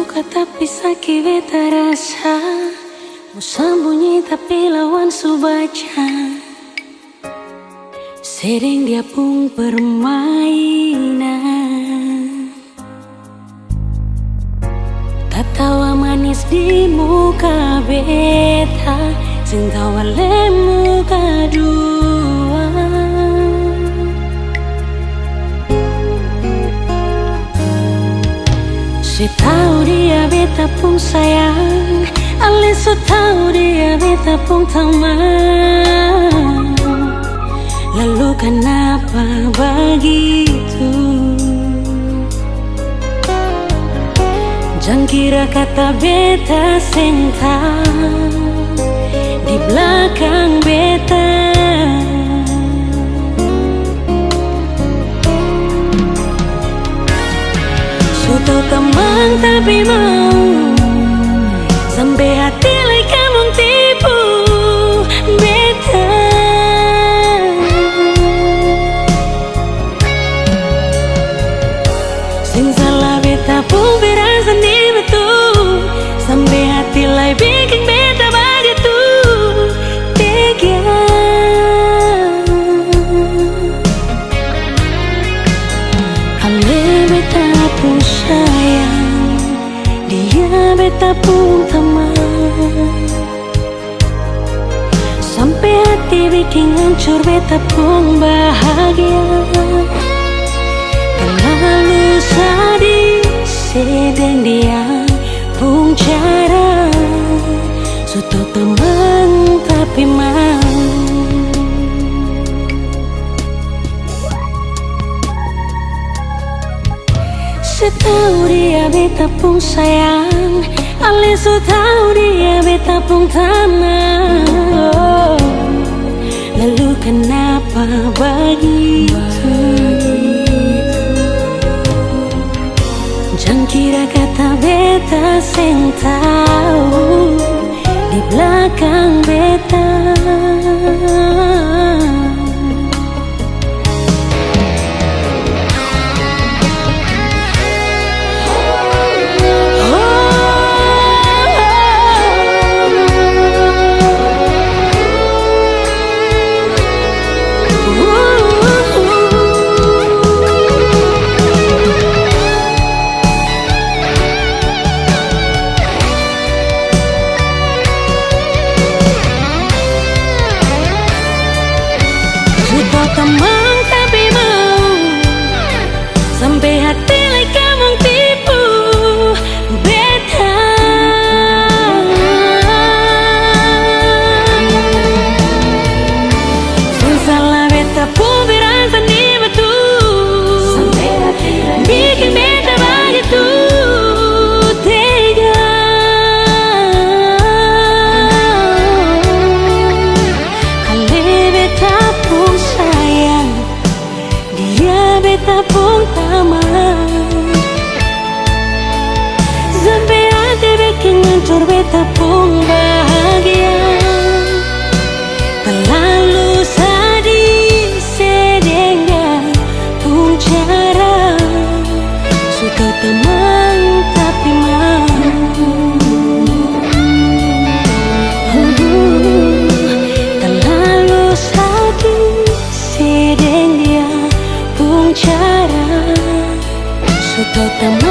Suka tapi sakit beta rasa, mau sembunyi tapi lawan su baca. Sering dia pun permainan, tatawa manis di muka beta, sing tawa le muka dua. Si tahu dia beta pun sayang, ale so tahu dia beta pun teman. Lalu kenapa begitu? Jangan kira kata beta senta di belakang beta. Sudah teman tapi mau sampai hati lai kamu tipu beta. Sing salah beta pun berasa ni betul, sampai hati lai bikin beta begitu tega. Ale beta pun sayang, dia beta pun teman. Sampai hati bikin hancur beta pun bahagia. Terlalu sedih sedang dia pun cara, sudah teman tapi mau. Setahu dia beta pun sayang, ale so tahu dia beta pun tenang. Lalu kenapa begitu? Jangan kira kata beta sing tahu di belakang beta. Teman tapi mau sampai hati lai kamu tipu beta. Salah beta pun berasa ni betul, sampai hati lai bikin beta begitu tega. Ale beta pun sayang, dia beta pun teman. Sampai hati bikin hancur beta pun bahagia. Terlalu sedih sedang pun cara, suka teman tapi mau. Terlalu sedih sedang dia cara, sudah teman